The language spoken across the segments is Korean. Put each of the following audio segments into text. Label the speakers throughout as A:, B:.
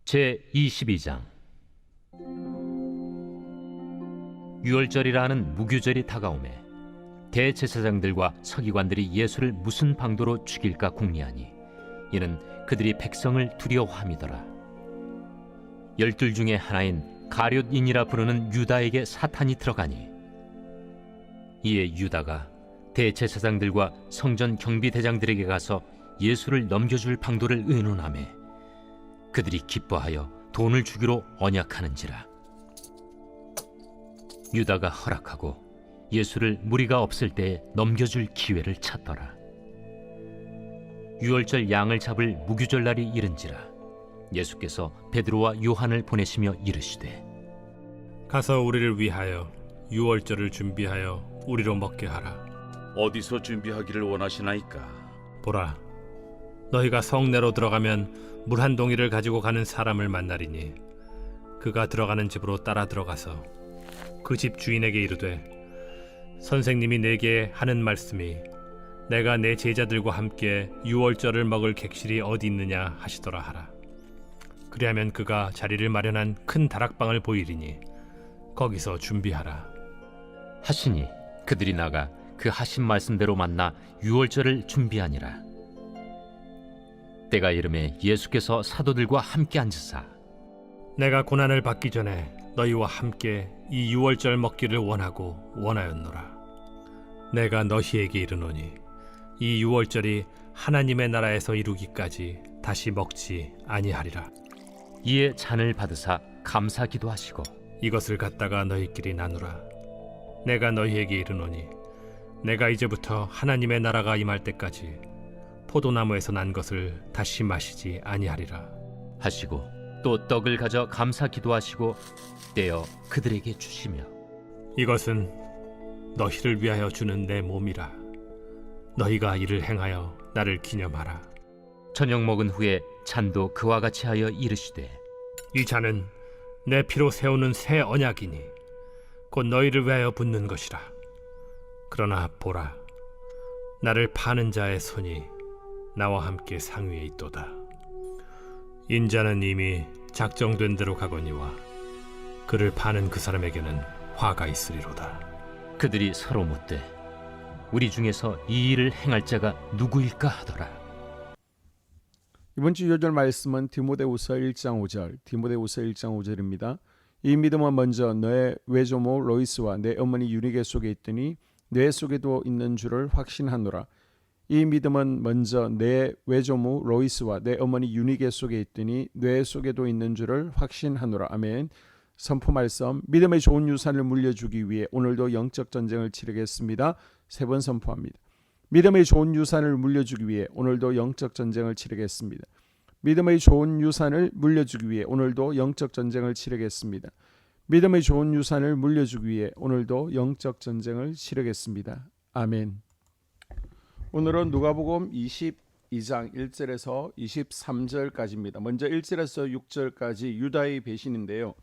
A: 제22장. 유월절이라 하는 무교절이 다가오매 대제사장들과 서기관들이 예수를 무슨 방도로 죽일까 궁리하니 이는 그들이 백성을 두려워함이더라. 12 중에 하나인 가룟인이라 부르는 유다에게 사탄이 들어가니 이에 유다가 대제사장들과 성전 경비대장들에게 가서 예수를 넘겨줄 방도를 의논하매 그들이 기뻐하여 돈을 주기로 언약하는지라. 유다가 허락하고 예수를 무리가 없을 때에 넘겨줄 기회를 찾더라. 유월절 양을 잡을 무교절 날이 이른지라 예수께서 베드로와 요한을 보내시며 이르시되
B: 가서 우리를 위하여 유월절을 준비하여 우리로 먹게 하라.
C: 어디서 준비하기를 원하시나이까?
B: 보라, 너희가 성내로 들어가면 물 한 동이를 가지고 가는 사람을 만나리니 그가 들어가는 집으로 따라 들어가서 그 집 주인에게 이르되 선생님이 내게 하는 말씀이 내가 내 제자들과 함께 유월절을 먹을 객실이 어디 있느냐 하시더라 하라. 그리하면 그가 자리를 마련한 큰 다락방을 보이리니 거기서 준비하라
A: 하시니 그들이 나가 그 하신 말씀대로 만나 유월절을 준비하니라. 때가 이르매 예수께서 사도들과 함께 앉으사
B: 내가 고난을 받기 전에 너희와 함께 이 유월절 먹기를 원하였노라. 내가 너희에게 이르노니 이 유월절이 하나님의 나라에서 이루기까지 다시 먹지 아니하리라.
A: 이에 잔을 받으사 감사 기도하시고
B: 이것을 갖다가 너희끼리 나누라. 내가 너희에게 이르노니 내가 이제부터 하나님의 나라가 임할 때까지 포도나무에서 난 것을 다시 마시지 아니하리라
A: 하시고 또 떡을 가져 감사 기도하시고 떼어 그들에게 주시며
B: 이것은 너희를 위하여 주는 내 몸이라. 너희가 이를 행하여 나를 기념하라.
A: 저녁 먹은 후에 잔도 그와 같이 하여 이르시되
B: 이 잔은 내 피로 세우는 새 언약이니 곧 너희를 위하여 붓는 것이라. 그러나 보라, 나를 파는 자의 손이 나와 함께 상위에 있도다. 인자는 이미 작정된 대로 가거니와 그를 파는 그 사람에게는 화가 있으리로다.
A: 그들이 서로 묻되 우리 중에서 이 일을 행할 자가 누구일까 하더라.
D: 이번 주 요절 말씀은 디모데후서 1장 5절, 디모데후서 1장 5절입니다. 이 믿음은 먼저 너의 외조모 로이스와 내 어머니 유니게 속에 있더니 뇌 속에도 있는 줄을 확신하노라. 이 믿음은 먼저 내 외조모 로이스와 내 어머니 유니게 속에 있더니 뇌 속에도 있는 줄을 확신하노라. 아멘. 선포 말씀, 믿음의 좋은 유산을 물려주기 위해 오늘도 영적 전쟁을 치르겠습니다. 세 번 선포합니다. 믿음의 좋은 유산을 물려주기 위해 오늘도 영적 전쟁을 치르겠습니다. 믿음의 좋은 유산을 물려주기 위해 오늘도 영적 전쟁을 치르겠습니다. 믿음의 좋은 유산을 물려주기 위해 오늘도 영적 전쟁을 치르겠습니다. 아멘. 오늘은 누가복음 22장 1절에서 23절까지입니다. 먼저 1절에서 6절까지 유다의 배신인데요.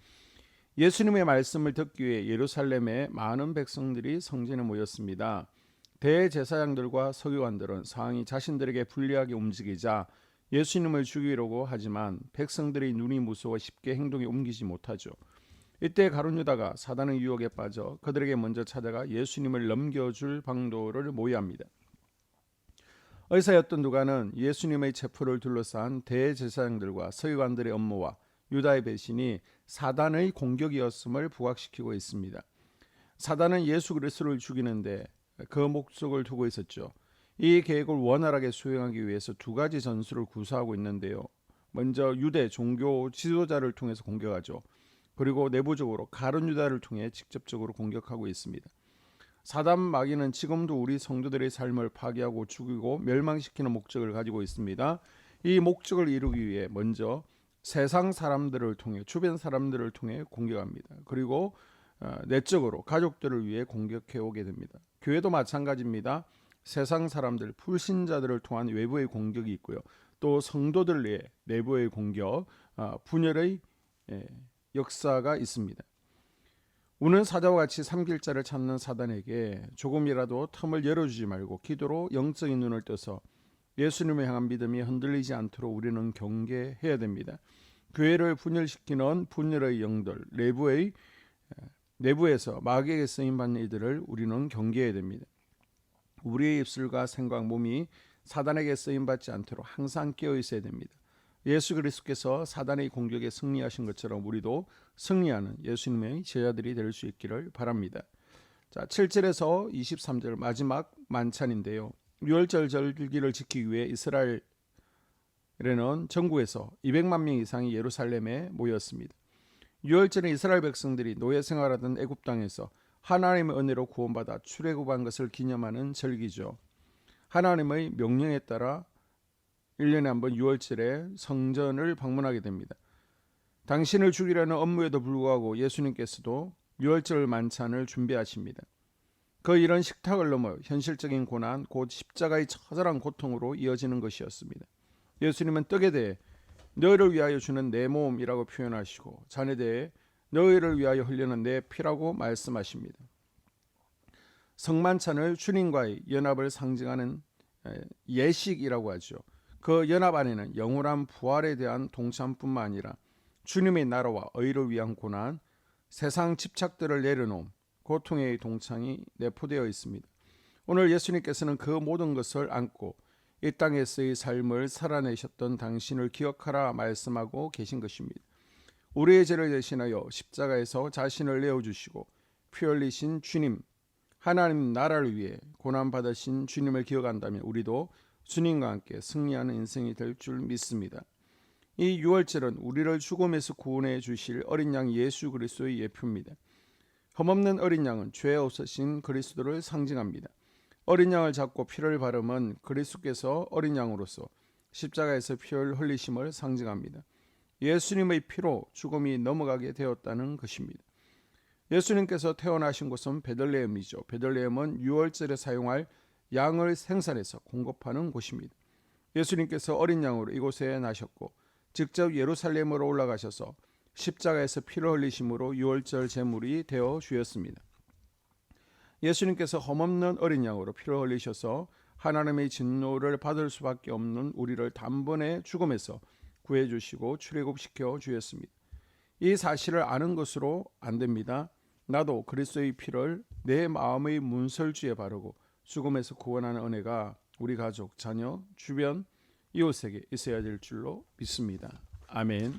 D: 예수님의 말씀을 듣기 위해 예루살렘에 많은 백성들이 성전에 모였습니다. 대제사장들과 서기관들은 상황이 자신들에게 불리하게 움직이자 예수님을 죽이려고 하지만 백성들의 눈이 무서워 쉽게 행동에 옮기지 못하죠. 이때 가룟 유다가 사단의 유혹에 빠져 그들에게 먼저 찾아가 예수님을 넘겨줄 방도를 모의합니다. 의사였던 누가는 예수님의 체포를 둘러싼 대제사장들과 서기관들의 업무와 유다의 배신이 사단의 공격이었음을 부각시키고 있습니다. 사단은 예수 그리스도를 죽이는데 그 목적을 두고 있었죠. 이 계획을 원활하게 수행하기 위해서 두 가지 전술을 구사하고 있는데요. 먼저 유대 종교 지도자를 통해서 공격하죠. 그리고 내부적으로 가룟 유다를 통해 직접적으로 공격하고 있습니다. 사단 마귀는 지금도 우리 성도들의 삶을 파괴하고 죽이고 멸망시키는 목적을 가지고 있습니다. 이 목적을 이루기 위해 먼저 세상 사람들을 통해 주변 사람들을 통해 공격합니다. 그리고 내적으로 가족들을 위해 공격해 오게 됩니다. 교회도 마찬가지입니다. 세상 사람들, 불신자들을 통한 외부의 공격이 있고요. 또 성도들 위해 내부의 공격, 분열의 역사가 있습니다. 우는 사자와 같이 삼킬 자를 찾는 사단에게 조금이라도 틈을 열어주지 말고 기도로 영적인 눈을 떠서 예수님을 향한 믿음이 흔들리지 않도록 우리는 경계해야 됩니다. 교회를 분열시키는 분열의 영들, 내부에서 마귀에게 쓰임받는 이들을 우리는 경계해야 됩니다. 우리의 입술과 생각, 몸이 사단에게 쓰임받지 않도록 항상 깨어 있어야 됩니다. 예수 그리스도께서 사단의 공격에 승리하신 것처럼 우리도 승리하는 예수님의 제자들이 될 수 있기를 바랍니다. 자, 7절에서 23절 마지막 만찬인데요. 유월절 절기를 지키기 위해 이스라엘에는 전국에서 200만 명 이상이 예루살렘에 모였습니다. 유월절은 이스라엘 백성들이 노예 생활하던 애굽 땅에서 하나님의 은혜로 구원받아 출애굽한 것을 기념하는 절기죠. 하나님의 명령에 따라 1년에 한 번 유월절에 성전을 방문하게 됩니다. 당신을 죽이려는 업무에도 불구하고 예수님께서도 유월절 만찬을 준비하십니다. 그 일은 식탁을 넘어 현실적인 고난, 곧 십자가의 처절한 고통으로 이어지는 것이었습니다. 예수님은 떡에 대해 너희를 위하여 주는 내 몸이라고 표현하시고 잔에 대해 너희를 위하여 흘리는 내 피라고 말씀하십니다. 성만찬을 주님과의 연합을 상징하는 예식이라고 하죠. 그 연합 안에는 영원한 부활에 대한 동참뿐만 아니라 주님의 나라와 의를 위한 고난, 세상 집착들을 내려놓음, 고통의 동창이 내포되어 있습니다. 오늘 예수님께서는 그 모든 것을 안고 이 땅에서의 삶을 살아내셨던 당신을 기억하라 말씀하고 계신 것입니다. 우리의 죄를 대신하여 십자가에서 자신을 내어주시고 피 흘리신 주님, 하나님 나라를 위해 고난받으신 주님을 기억한다면 우리도 주님과 함께 승리하는 인생이 될 줄 믿습니다. 이 유월절은 우리를 죽음에서 구원해 주실 어린 양 예수 그리스도의 예표입니다. 흠없는 어린 양은 죄 없으신 그리스도를 상징합니다. 어린 양을 잡고 피를 바르면 그리스도께서 어린 양으로서 십자가에서 피를 흘리심을 상징합니다. 예수님의 피로 죽음이 넘어가게 되었다는 것입니다. 예수님께서 태어나신 곳은 베들레헴이죠. 베들레헴은 유월절에 사용할 양을 생산해서 공급하는 곳입니다. 예수님께서 어린 양으로 이곳에 나셨고 직접 예루살렘으로 올라가셔서 십자가에서 피를 흘리심으로 유월절 제물이 되어 주었습니다. 예수님께서 흠없는 어린 양으로 피를 흘리셔서 하나님의 진노를 받을 수밖에 없는 우리를 단번에 죽음에서 구해주시고 출애굽시켜 주셨습니다. 이 사실을 아는 것으로 안 됩니다. 나도 그리스도의 피를 내 마음의 문설주에 바르고 죽음에서 구원하는 은혜가 우리 가족, 자녀, 주변, 이웃에게 있어야 될 줄로 믿습니다. 아멘.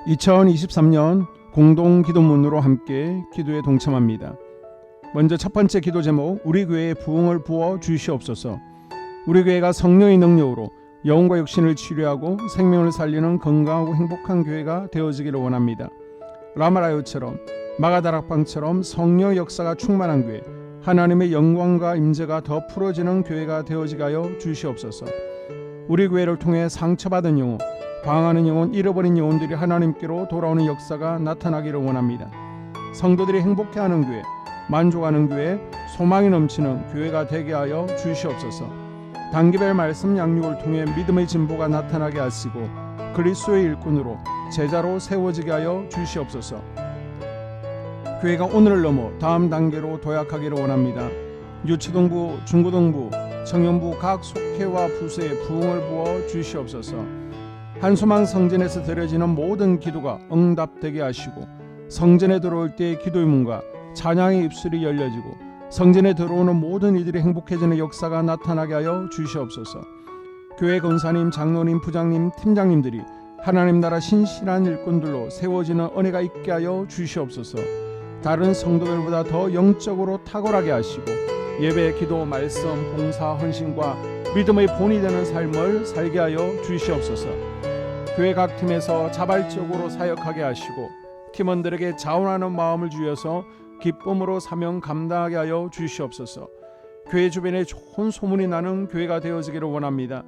D: 2023년 공동기도문으로 함께 기도에 동참합니다. 먼저 첫 번째 기도 제목, 우리 교회에 부흥을 부어 주시옵소서. 우리 교회가 성령의 능력으로 영혼과 육신을 치료하고 생명을 살리는 건강하고 행복한 교회가 되어지기를 원합니다. 라마라요처럼 마가다락방처럼 성령 역사가 충만한 교회, 하나님의 영광과 임재가 더 풀어지는 교회가 되어지게 하여 주시옵소서. 우리 교회를 통해 상처받은 영혼, 방황하는 영혼, 잃어버린 영혼들이 하나님께로 돌아오는 역사가 나타나기를 원합니다. 성도들이 행복해하는 교회, 만족하는 교회, 소망이 넘치는 교회가 되게 하여 주시옵소서. 단기별 말씀 양육을 통해 믿음의 진보가 나타나게 하시고 그리스도의 일꾼으로 제자로 세워지게 하여 주시옵소서. 교회가 오늘을 넘어 다음 단계로 도약하기를 원합니다. 유초등부, 중고등부, 청년부 각 속회와 부서에 부흥을 부어 주시옵소서. 한소망 성전에서 드려지는 모든 기도가 응답되게 하시고 성전에 들어올 때의 기도의 문과 찬양의 입술이 열려지고 성전에 들어오는 모든 이들이 행복해지는 역사가 나타나게 하여 주시옵소서. 교회 권사님, 장로님, 부장님, 팀장님들이 하나님 나라 신실한 일꾼들로 세워지는 은혜가 있게 하여 주시옵소서. 다른 성도들보다 더 영적으로 탁월하게 하시고 예배, 기도, 말씀, 봉사, 헌신과 믿음의 본이 되는 삶을 살게 하여 주시옵소서. 교회 각 팀에서 자발적으로 사역하게 하시고 팀원들에게 자원하는 마음을 주셔서 기쁨으로 사명 감당하게 하여 주시옵소서. 교회 주변에 좋은 소문이 나는 교회가 되어지기를 원합니다.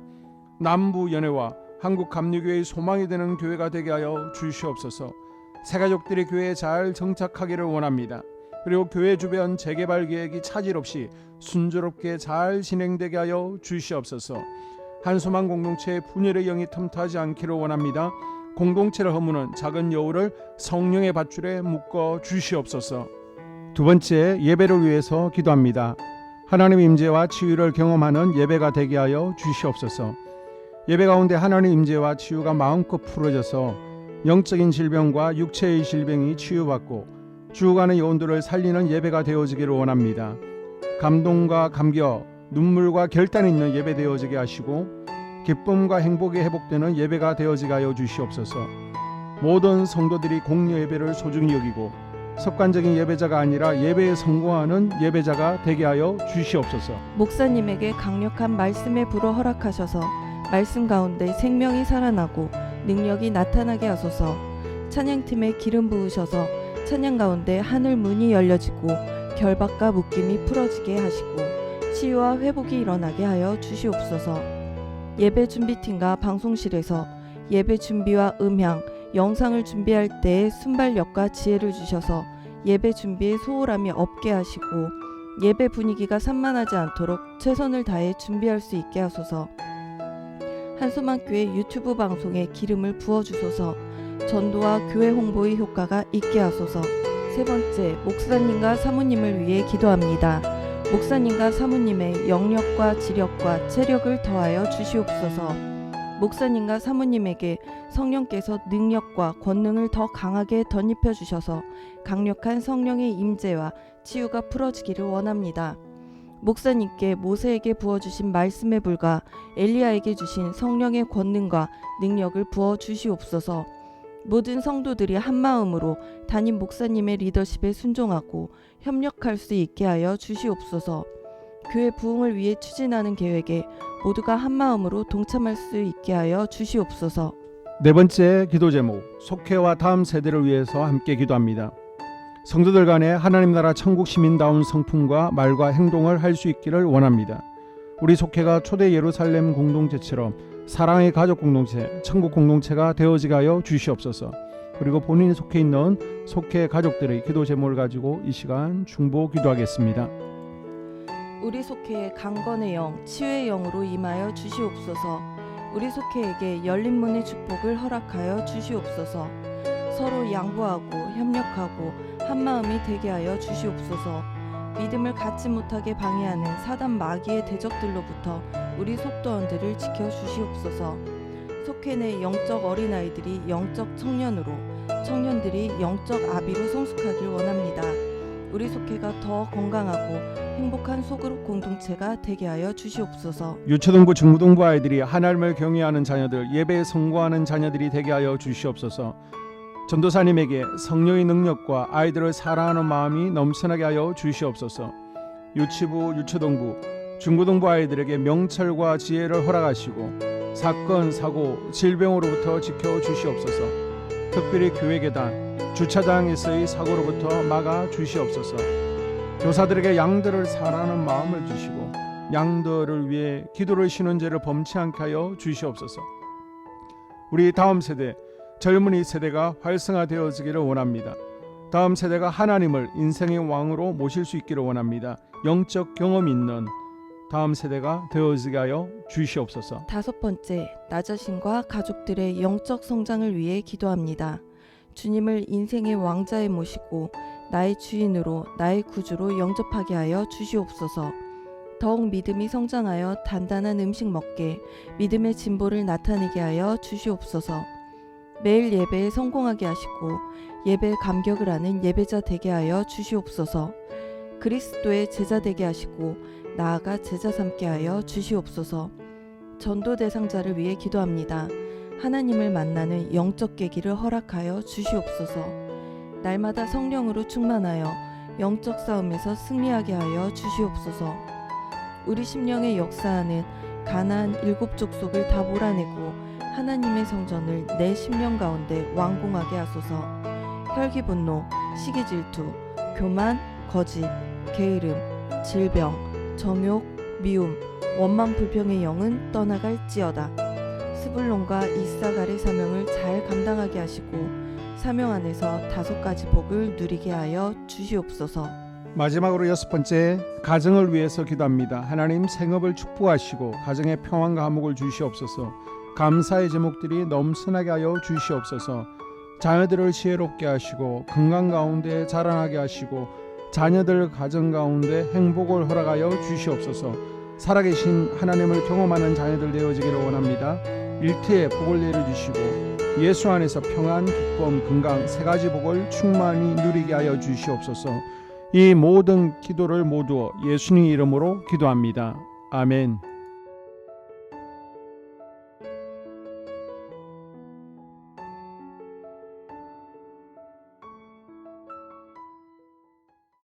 D: 남부 연회와 한국 감리교회의 소망이 되는 교회가 되게 하여 주시옵소서. 새가족들이 교회에 잘 정착하기를 원합니다. 그리고 교회 주변 재개발 계획이 차질 없이 순조롭게 잘 진행되게 하여 주시옵소서. 한소망 공동체의 분열의 영이 틈타지 않기를 원합니다. 공동체를 허무는 작은 여우를 성령의 밧줄에 묶어 주시옵소서. 두 번째, 예배를 위해서 기도합니다. 하나님의 임재와 치유를 경험하는 예배가 되게 하여 주시옵소서. 예배 가운데 하나님의 임재와 치유가 마음껏 풀어져서 영적인 질병과 육체의 질병이 치유받고 죽어가는 영혼들을 살리는 예배가 되어지기를 원합니다. 감동과 감격, 눈물과 결단이 있는 예배 되어지게 하시고 기쁨과 행복이 회복되는 예배가 되어지게 하여 주시옵소서. 모든 성도들이 공유 예배를 소중히 여기고 습관적인 예배자가 아니라 예배에 성공하는 예배자가 되게 하여 주시옵소서.
E: 목사님에게 강력한 말씀의 불을 허락하셔서 말씀 가운데 생명이 살아나고 능력이 나타나게 하소서. 찬양팀에 기름 부으셔서 찬양 가운데 하늘 문이 열려지고 결박과 묶임이 풀어지게 하시고 치유와 회복이 일어나게 하여 주시옵소서. 예배 준비팀과 방송실에서 예배 준비와 음향, 영상을 준비할 때의 순발력과 지혜를 주셔서 예배 준비에 소홀함이 없게 하시고 예배 분위기가 산만하지 않도록 최선을 다해 준비할 수 있게 하소서. 한소망교회 유튜브 방송에 기름을 부어주소서. 전도와 교회 홍보의 효과가 있게 하소서. 세 번째, 목사님과 사모님을 위해 기도합니다. 목사님과 사모님의 영력과 지력과 체력을 더하여 주시옵소서. 목사님과 사모님에게 성령께서 능력과 권능을 더 강하게 덧입혀 주셔서 강력한 성령의 임재와 치유가 풀어지기를 원합니다. 목사님께 모세에게 부어주신 말씀의 불과 엘리야에게 주신 성령의 권능과 능력을 부어 주시옵소서. 모든 성도들이 한마음으로 담임 목사님의 리더십에 순종하고 협력할 수 있게 하여 주시옵소서. 교회 부흥을 위해 추진하는 계획에 모두가 한마음으로 동참할 수 있게 하여 주시옵소서.
D: 네 번째 기도 제목, 속회와 다음 세대를 위해서 함께 기도합니다. 성도들 간에 하나님 나라 천국 시민다운 성품과 말과 행동을 할 수 있기를 원합니다. 우리 속회가 초대 예루살렘 공동체처럼 사랑의 가족 공동체, 천국 공동체가 되어지게 하여 주시옵소서. 그리고 본인이 속해 있는 속회 가족들의 기도 제목을 가지고 이 시간 중보 기도하겠습니다.
E: 우리 속회에 강건의 영, 치유의 영으로 임하여 주시옵소서. 우리 속회에게 열린 문의 축복을 허락하여 주시옵소서. 서로 양보하고 협력하고 한마음이 되게 하여 주시옵소서. 믿음을 갖지 못하게 방해하는 사단 마귀의 대적들로부터 우리 속도원들을 지켜주시옵소서. 속회 내 영적 어린아이들이 영적 청년으로, 청년들이 영적 아비로 성숙하길 원합니다. 우리 속회가 더 건강하고 행복한 소그룹 공동체가 되게 하여 주시옵소서.
D: 유초등부 중고등부 아이들이 하나님을 경외하는 자녀들, 예배에 성공하는 자녀들이 되게 하여 주시옵소서. 전도사님에게 성령의 능력과 아이들을 사랑하는 마음이 넘쳐나게 하여 주시옵소서. 유치부, 유초등부, 중고등부 아이들에게 명철과 지혜를 허락하시고 사건, 사고, 질병으로부터 지켜주시옵소서. 특별히 교회 계단, 주차장에서의 사고로부터 막아 주시옵소서. 교사들에게 양들을 사랑하는 마음을 주시고 양들을 위해 기도를 쉬는 죄를 범치 않게 하여 주시옵소서. 우리 다음 세대, 젊은이 세대가 활성화되어지기를 원합니다. 다음 세대가 하나님을 인생의 왕으로 모실 수 있기를 원합니다. 영적 경험이 있는 다음 세대가 되어지게 하여 주시옵소서.
E: 다섯 번째, 나 자신과 가족들의 영적 성장을 위해 기도합니다. 주님을 인생의 왕자에 모시고 나의 주인으로, 나의 구주로 영접하게 하여 주시옵소서. 더욱 믿음이 성장하여 단단한 음식 먹게, 믿음의 진보를 나타내게 하여 주시옵소서. 매일 예배에 성공하게 하시고 예배에 감격을 하는 예배자 되게 하여 주시옵소서. 그리스도의 제자 되게 하시고 나아가 제자 삼게 하여 주시옵소서. 전도 대상자를 위해 기도합니다. 하나님을 만나는 영적 계기를 허락하여 주시옵소서. 날마다 성령으로 충만하여 영적 싸움에서 승리하게 하여 주시옵소서. 우리 심령에 역사하는 가나안 7 족속을 다 몰아내고 하나님의 성전을 내 심령 가운데 완공하게 하소서. 혈기 분노, 시기 질투, 교만, 거짓, 게으름, 질병, 정욕, 미움, 원망 불평의 영은 떠나갈지어다. 스불론과 이사갈의 사명을 잘 감당하게 하시고 사명 안에서 5가지 복을 누리게 하여 주시옵소서.
D: 마지막으로 6번째, 가정을 위해서 기도합니다. 하나님 생업을 축복하시고 가정에 평안과 화목을 주시옵소서. 감사의 제목들이 넘쳐나게 하여 주시옵소서. 자녀들을 지혜롭게 하시고 건강 가운데 자라나게 하시고 자녀들 가정 가운데 행복을 허락하여 주시옵소서. 살아계신 하나님을 경험하는 자녀들 되어지기를 원합니다. 일터에 복을 내려주시고 예수 안에서 평안, 기쁨, 건강 세 가지 복을 충만히 누리게 하여 주시옵소서. 이 모든 기도를 모두 예수님 이름으로 기도합니다. 아멘.